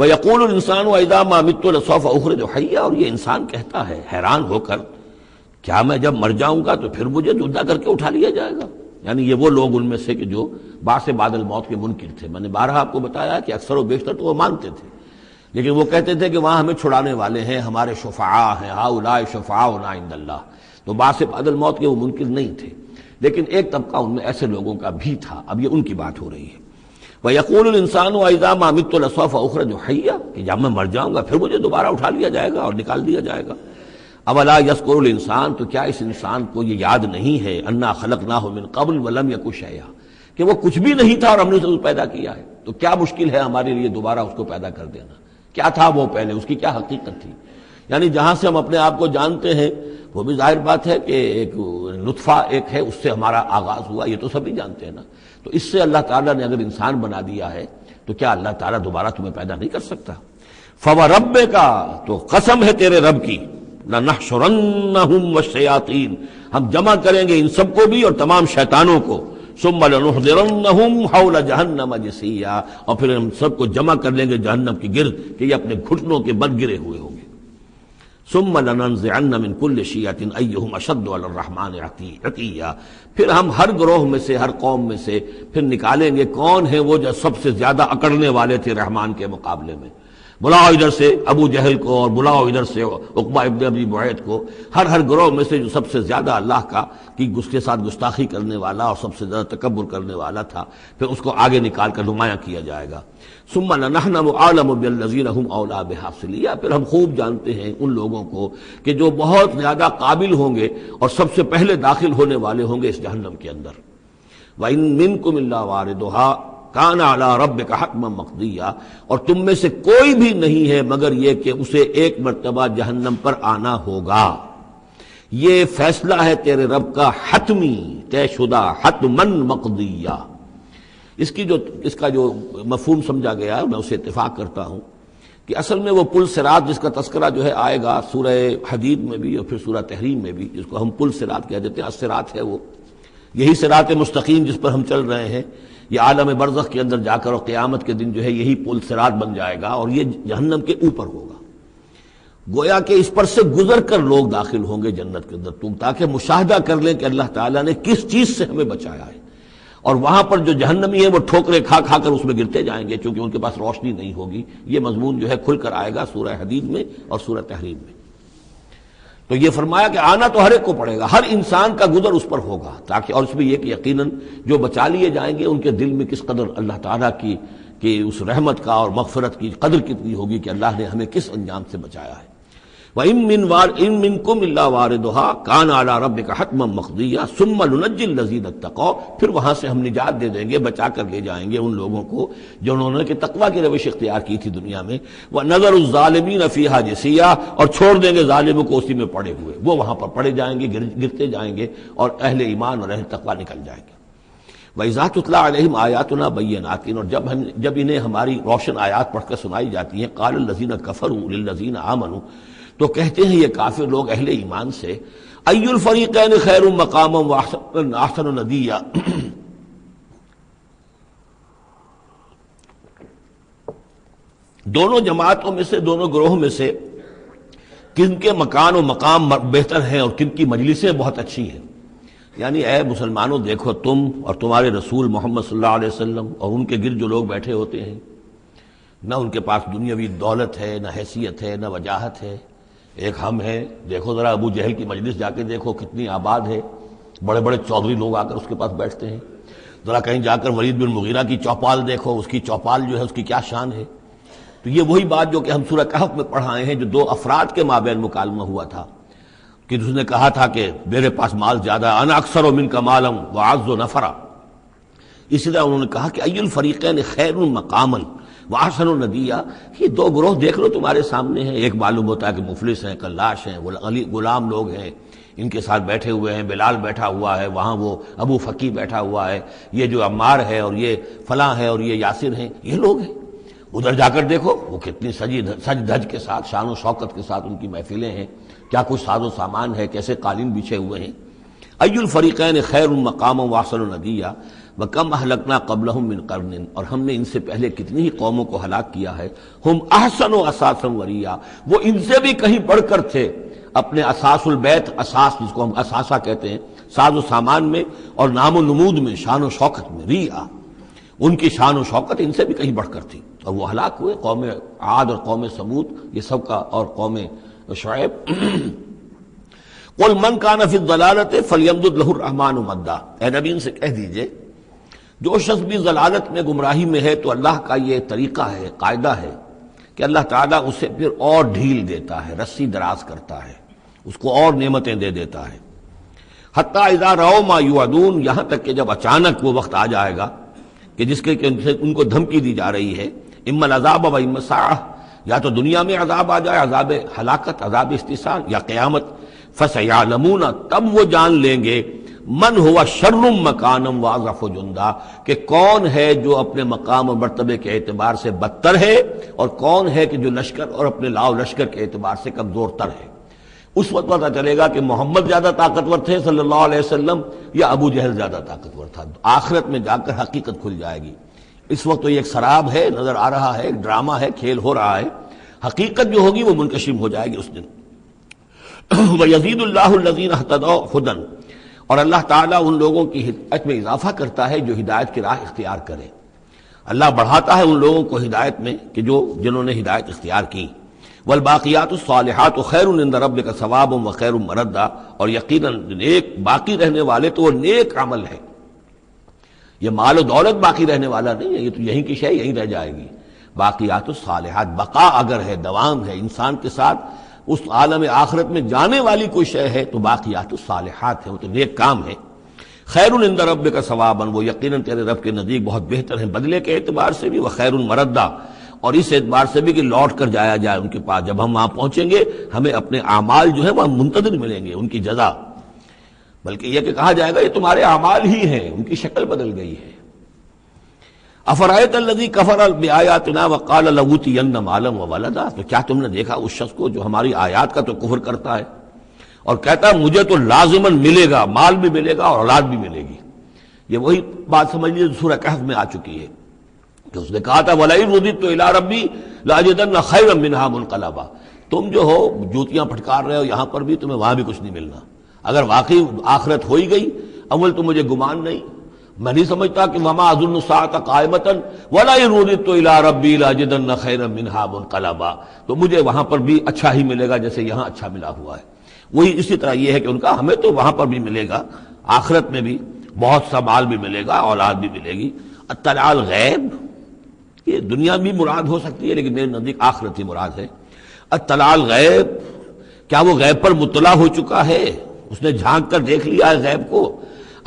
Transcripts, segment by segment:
وَيَقُولُ الْإِنسَانُ وَإِذَا مَا مِتُّ لَسَوْفَ أُخْرَجُ حَيًّا، اور یہ انسان کہتا ہے حیران ہو کر، کیا میں جب مر جاؤں گا تو پھر مجھے زندہ کر کے اٹھا لیا جائے گا؟ یعنی یہ وہ لوگ ان میں سے کہ جو بعث بعد الموت کے منکر تھے. میں نے بارہا آپ کو بتایا کہ اکثر و بیشتر تو وہ مانتے تھے، لیکن وہ کہتے تھے کہ وہاں ہمیں چھڑانے والے ہیں، ہمارے شفعاء ہیں، ہؤلاء شفعاؤنا عند اللہ. تو بعث بعد الموت کے وہ منکر نہیں تھے، لیکن ایک طبقہ ان میں ایسے لوگوں کا بھی تھا. اب یہ ان کی بات ہو رہی ہے. وَيَقُولُ الْإِنسَانُ وَإِذَا مَا مِتُّ لَسَوْفَ أُخْرَجُ حَيًّا، کہ جب میں مر جاؤں گا پھر مجھے دوبارہ اٹھا لیا جائے گا اور نکال دیا جائے گا. اولا یذکر الانسان، تو کیا اس انسان کو یہ یاد نہیں ہے، انا خلقناہ من قبل ولم یک شیئا، کہ وہ کچھ بھی نہیں تھا اور ہم نے اسے پیدا کیا ہے. تو کیا مشکل ہے ہمارے لیے دوبارہ اس کو پیدا کر دینا؟ کیا تھا وہ پہلے، اس کی کیا حقیقت تھی؟ یعنی جہاں سے ہم اپنے آپ کو جانتے ہیں وہ بھی ظاہر بات ہے کہ ایک نطفہ ایک ہے، اس سے ہمارا آغاز ہوا، یہ تو سبھی جانتے ہیں نا. تو اس سے اللہ تعالیٰ نے اگر انسان بنا دیا ہے تو کیا اللہ تعالیٰ دوبارہ تمہیں پیدا نہیں کر سکتا؟ فَوَرَبِّكَ، تو قسم ہے تیرے رب کی، لَنَحْشُرَنَّهُمْ وَالشَّيَاطِينَ، ہم جمع کریں گے ان سب کو بھی اور تمام شیطانوں کو. ثُمَّ لَنُحْضِرَنَّهُمْ حَوْلَ جَهَنَّمَ جِثِيًّا، اور پھر ہم سب کو جمع کر لیں گے جہنم کے گرد کہ یہ اپنے گھٹنوں کے بل گرے ہوئے ہوں گے. ثُمَّ لَنَنزِعَنَّ مِن كُلِّ شِيَّةٍ أَيُّهُمْ أَشَدُّ عَلَى الرَّحْمَٰنِ عِتِيًّا، پھر ہم ہر گروہ میں سے، ہر قوم میں سے پھر نکالیں گے کون ہیں وہ جو سب سے زیادہ اکڑنے والے تھے رحمان کے مقابلے میں. بلاؤ ادھر سے ابو جہل کو اور بلاؤ ادھر سے عقبہ ابن ابی معیط کو، ہر گروہ میں سے جو سب سے زیادہ اللہ کا کی اس کے ساتھ گستاخی کرنے والا اور سب سے زیادہ تکبر کرنے والا تھا، پھر اس کو آگے نکال کر نمایاں کیا جائے گا. ثم لنحن اعلم بالذین هم اولی بها صلیہ، پھر ہم خوب جانتے ہیں ان لوگوں کو کہ جو بہت زیادہ قابل ہوں گے اور سب سے پہلے داخل ہونے والے ہوں گے اس جہنم کے اندر. وَإِن مِّنكُمْ إِلَّا وَارِدُهَا کان علی ربک حتما مقضیا، اور تم میں سے کوئی بھی نہیں ہے مگر یہ کہ اسے ایک مرتبہ جہنم پر آنا ہوگا. یہ فیصلہ ہے تیرے رب کا حتمی، طے شدہ، حتما مقضیا. اس کا جو مفہوم سمجھا گیا ہے میں اسے اتفاق کرتا ہوں کہ اصل میں وہ پل صراط جس کا تذکرہ جو ہے آئے گا سورہ حدید میں بھی اور پھر سورہ تحریم میں بھی، جس کو ہم پل صراط کہہ دیتے ہیں، الصراط ہے وہ، یہی صراط مستقیم جس پر ہم چل رہے ہیں. یہ عالم برزخ کے اندر جا کر اور قیامت کے دن جو ہے یہی پل صراط بن جائے گا اور یہ جہنم کے اوپر ہوگا. گویا کہ اس پر سے گزر کر لوگ داخل ہوں گے جنت کے اندر، تاکہ مشاہدہ کر لیں کہ اللہ تعالیٰ نے کس چیز سے ہمیں بچایا ہے. اور وہاں پر جو جہنمی ہیں وہ ٹھوکریں کھا کھا کر اس میں گرتے جائیں گے چونکہ ان کے پاس روشنی نہیں ہوگی. یہ مضمون جو ہے کھل کر آئے گا سورہ حدید میں اور سورہ تحریم میں. تو یہ فرمایا کہ آنا تو ہر ایک کو پڑے گا، ہر انسان کا گزر اس پر ہوگا، تاکہ اور اس میں یہ کہ یقیناً جو بچا لیے جائیں گے ان کے دل میں کس قدر اللہ تعالیٰ کی کہ اس رحمت کا اور مغفرت کی قدر کتنی ہوگی کہ اللہ نے ہمیں کس انجام سے بچایا ہے. وَإِن مِّنكُمْ إِلَّا وَارِدُهَا كَانَ عَلَىٰ رَبِّكَ حَتْمًا مَقْضِيًّا ثُمَّ نُنَجِّي الَّذِينَ اتَّقَوْا، پھر وہاں سے ہم نجات دے دیں گے، بچا کر لے جائیں گے ان لوگوں کو جنہوں نے کہ تقویٰ کی روش اختیار کی تھی دنیا میں. وَنَذَرُ الظَّالِمِينَ فِيهَا جِثِيًّا، اور چھوڑ دیں گے ظالموں کو اسی میں پڑے ہوئے، وہ وہاں پر پڑے جائیں گے، گرتے جائیں گے اور اہل ایمان اور اہل تقویٰ نکل جائیں گے. وَإِذَا تُتْلَىٰ عَلَيْهِمْ آيَاتُنَا بَيِّنَاتٍ، اور جب انہیں ہماری روشن آیات پڑھ کر سنائی جاتی ہیں، قَالَ الَّذِينَ كَفَرُوا لِلَّذِينَ آمَنُوا، تو کہتے ہیں یہ کافر لوگ اہل ایمان سے، اَيُّ الْفَرِيقَيْنِ خَيْرٌ مَقَامًا وَأَحْسَنُ نَدِيًّا، دونوں جماعتوں میں سے، دونوں گروہوں میں سے کن کے مکان و مقام بہتر ہیں اور کن کی مجلسیں بہت اچھی ہیں. یعنی اے مسلمانوں دیکھو، تم اور تمہارے رسول محمد صلی اللہ علیہ وسلم اور ان کے گرد جو لوگ بیٹھے ہوتے ہیں، نہ ان کے پاس دنیاوی دولت ہے، نہ حیثیت ہے، نہ وجاہت ہے. ایک ہم ہیں، دیکھو ذرا ابو جہل کی مجلس جا کے دیکھو کتنی آباد ہے، بڑے بڑے چودھری لوگ آ کر اس کے پاس بیٹھتے ہیں. ذرا کہیں جا کر ولید بن مغیرہ کی چوپال دیکھو، اس کی چوپال جو ہے اس کی کیا شان ہے. تو یہ وہی بات جو کہ ہم سورہ کہف میں پڑھائے ہیں، جو دو افراد کے مابین مکالمہ ہوا تھا کہ اس نے کہا تھا کہ میرے پاس مال زیادہ ہے، انا اکثر منک مالا واعز نفرا. اسی طرح انہوں نے کہا کہ ای الفریقین خیر مقاما واحسن ندیا. یہ دو گروہ دیکھ لو تمہارے سامنے ہیں، ایک معلوم ہوتا ہے کہ مفلس ہیں، کلاش ہیں، غلام لوگ ہیں، ان کے ساتھ بیٹھے ہوئے ہیں، بلال بیٹھا ہوا ہے، وہاں وہ ابو فقی بیٹھا ہوا ہے، یہ جو عمار ہے اور یہ فلاں ہے اور یہ یاسر ہیں، یہ لوگ ہیں. ادھر جا کر دیکھو وہ کتنی سج دھج کے ساتھ، شان و شوکت کے ساتھ ان کی محفلیں ہیں، کیا کچھ ساز و سامان ہے، کیسے قالین بچھے ہوئے ہیں. ای الفریقین خیر مقاما واحسن ندیا. وَكَمْ أَهْلَكْنَا قَبْلَهُم مِّن قَرْنٍ، اور ہم نے ان سے پہلے کتنی ہی قوموں کو ہلاک کیا ہے، ہم احسن اساسا وریا، وہ ان سے بھی کہیں بڑھ کر تھے اپنے اساس البیت، اساس جس کو ہم اثاثہ کہتے ہیں، ساز و سامان میں اور نام و نمود میں، شان و شوکت میں، ریا، ان کی شان و شوکت ان سے بھی کہیں بڑھ کر تھی، اور وہ ہلاک ہوئے۔ قوم عاد اور قوم سمود یہ سب کا، اور قوم شعیب۔ قل من کان فی الضلالۃ فلیمدد لہ الرحمن مدا، اے نبی ان سے کہہ دیجئے جو شخص بھی ضلالت میں، گمراہی میں ہے، تو اللہ کا یہ طریقہ ہے، قاعدہ ہے کہ اللہ تعالیٰ اسے پھر اور ڈھیل دیتا ہے، رسی دراز کرتا ہے، اس کو اور نعمتیں دے دیتا ہے۔ حتیٰ اذا رأوا ما یوعدون، یہاں تک کہ جب اچانک وہ وقت آ جائے گا کہ جس کے ان کو دھمکی دی جا رہی ہے، اما العذاب و اما الساعہ، یا تو دنیا میں عذاب آ جائے، عذاب ہلاکت، عذاب استحصال، یا قیامت، فسیعلمون، تب وہ جان لیں گے، من ہوا شر مکانا واضعف جندا، کہ کون ہے جو اپنے مقام اور مرتبے کے اعتبار سے بدتر ہے، اور کون ہے کہ جو لشکر اور اپنے لاؤ لشکر کے اعتبار سے کمزور تر ہے۔ اس وقت پتہ چلے گا کہ محمد زیادہ طاقتور تھے صلی اللہ علیہ وسلم، یا ابو جہل زیادہ طاقتور تھا۔ آخرت میں جا کر حقیقت کھل جائے گی۔ اس وقت تو یہ ایک سراب ہے، نظر آ رہا ہے، ایک ڈرامہ ہے، کھیل ہو رہا ہے، حقیقت جو ہوگی وہ منکشف ہو جائے گی اس دن۔ وَيَزِيدُ اللَّهُ الَّذِينَ اهْتَدَوْا هُدًى، اور اللہ تعالیٰ ان لوگوں کی ہدایت میں اضافہ کرتا ہے جو ہدایت کی راہ اختیار کرے۔ اللہ بڑھاتا ہے ان لوگوں کو ہدایت میں کہ جنہوں نے ہدایت اختیار کی۔ والباقیات الصالحات خیر عند ربک ثوابا وخیر مردا، اور یقیناً نیک باقی رہنے والے تو وہ نیک عمل ہے۔ یہ مال و دولت باقی رہنے والا نہیں ہے، یہ تو یہیں کی شے یہیں رہ جائے گی۔ باقیات الصالحات، بقا اگر ہے، دوام ہے انسان کے ساتھ، اس عالم آخرت میں جانے والی کوئی شے ہے تو باقیات الصالحات ہے، وہ تو نیک کام ہے۔ خیر عند ربک ثوابا، وہ یقیناً تیرے رب کے نزدیک بہت بہتر ہیں بدلے کے اعتبار سے بھی، وخیر مردا، اور اس اعتبار سے بھی کہ لوٹ کر جایا جائے ان کے پاس۔ جب ہم وہاں پہنچیں گے ہمیں اپنے اعمال جو ہیں وہ منتظر ملیں گے، ان کی جزا، بلکہ یہ کہ کہا جائے گا یہ تمہارے اعمال ہی ہیں، ان کی شکل بدل گئی ہے۔ افرأیت الذی کفر بآیاتنا وقال لأوتین مالا وولدا، تو کیا تم نے دیکھا اس شخص کو جو ہماری آیات کا تو کفر کرتا ہے اور کہتا ہے مجھے تو لازماً ملے گا، مال بھی ملے گا اور اولاد بھی ملے گی۔ یہ وہی بات سمجھ لیجیے سورہ کہف میں آ چکی ہے کہ اس نے کہا تھا وَلَئِن رُدِدتُّ إِلَىٰ رَبِّي لَأَجِدَنَّ خَيْرًا مِّنْهَا مُنقَلَبًا، تم جو ہو جوتیاں پھٹکار رہے ہو یہاں پر بھی، تمہیں وہاں بھی کچھ نہیں ملنا۔ اگر واقعی آخرت ہو ہی گئی، اول تو مجھے گمان نہیں، میں نہیں سمجھتا کہ وَمَا أَظُنُّ السَّاعَةَ قَائِمَةً وَلَئِن رُدِدتُّ إِلَىٰ رَبِّي لَأَجِدَنَّ خَيْرًا مِّنْهَا مُنقَلَبًا، تو مجھے وہاں پر بھی اچھا ہی ملے گا جیسے یہاں اچھا ملا ہوا ہے۔ وہی اسی طرح یہ ہے کہ ان کا ہمیں تو وہاں پر بھی ملے گا، آخرت میں بھی بہت سا مال بھی ملے گا، اولاد بھی ملے گی۔ اطلاع الغیب، یہ دنیا بھی مراد ہو سکتی ہے لیکن میرے نزدیک آخرت ہی مراد ہے۔ اطلاع الغیب، کیا وہ غیب پر مطلع ہو چکا ہے، اس نے جھانک کر دیکھ لیا ہے غیب کو؟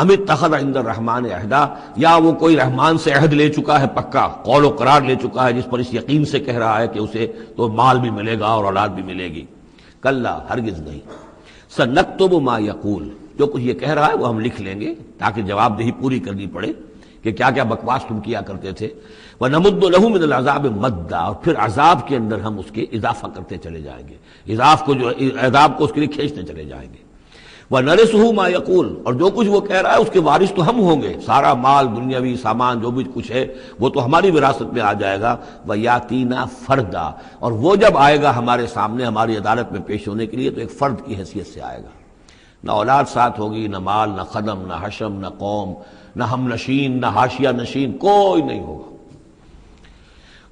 ام اتخذ عند الرحمن عہدا، یا وہ کوئی رحمان سے عہد لے چکا ہے، پکا قول و قرار لے چکا ہے جس پر اس یقین سے کہہ رہا ہے کہ اسے تو مال بھی ملے گا اور اولاد بھی ملے گی۔ کلا، ہرگز نہیں۔ سنکتب ما یقول، جو کچھ یہ کہہ رہا ہے وہ ہم لکھ لیں گے تاکہ جواب دہی پوری کرنی پڑے کہ کیا کیا بکواس تم کیا کرتے تھے۔ وَنَمُدُّ لَهُ مِنَ الْعَذَابِ مَدًّا، اور پھر عذاب کے اندر ہم اس کے اضافہ کرتے چلے جائیں گے، عذاب کو اس کے لیے کھینچتے چلے جائیں گے۔ وَنَرِثُهُ مَا يَقُولُ، اور جو کچھ وہ کہہ رہا ہے اس کے وارث تو ہم ہوں گے، سارا مال دنیاوی سامان جو بھی کچھ ہے وہ تو ہماری وراثت میں آ جائے گا۔ وَيَأْتِينَا فَرْدًا، اور وہ جب آئے گا ہمارے سامنے ہماری عدالت میں پیش ہونے کے لیے تو ایک فرد کی حیثیت سے آئے گا، نہ اولاد ساتھ ہوگی، نہ مال، نہ خدم، نہ حشم، نہ قوم، نہ ہم نشین، نہ حاشیہ نشین، کوئی نہیں ہوگا۔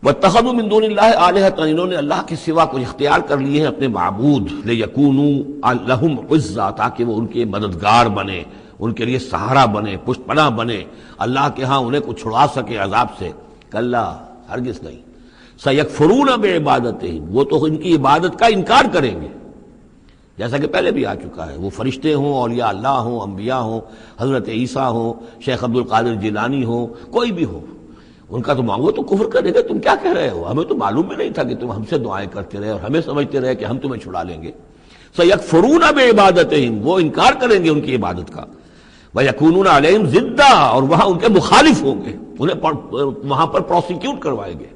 وَاتَّخَذُوا مِن دُونِ اللَّهِ آلِهَةً، انہوں نے اللہ کے سوا کچھ اختیار کر لیے ہیں اپنے معبود، لِيَكُونُوا لَهُمْ عِزًّا، تاکہ وہ ان کے مددگار بنے، ان کے لیے سہارا بنے، پشت پناہ بنے، اللہ کے ہاں انہیں کچھ چھڑا سکے عذاب سے۔ کلا، ہرگز نہیں۔ سَيَكْفُرُونَ بِعِبَادَتِهِمْ، وہ تو ان کی عبادت کا انکار کریں گے، جیسا کہ پہلے بھی آ چکا ہے، وہ فرشتے ہوں، اولیاء اللہ ہوں، انبیاء ہوں، حضرت عیسیٰ ہوں، شیخ عبد القادر جیلانی ہوں، کوئی بھی ہو، ان کا تو مانگو تو کفر کرے گا، تم کیا کہہ رہے ہو، ہمیں تو معلوم بھی نہیں تھا کہ تم ہم سے دعائیں کرتے رہے اور ہمیں سمجھتے رہے کہ ہم تمہیں چھڑا لیں گے۔ سَيَكْفُرُونَ بِعِبَادَتِهِمْ، وہ انکار کریں گے ان کی عبادت کا۔ وَيَكُونُونَ عَلَيْهِمْ ضِدًّا، اور وہاں ان کے مخالف ہوں گے، انہیں وہاں پر پروسیکیوٹ کروائیں گے۔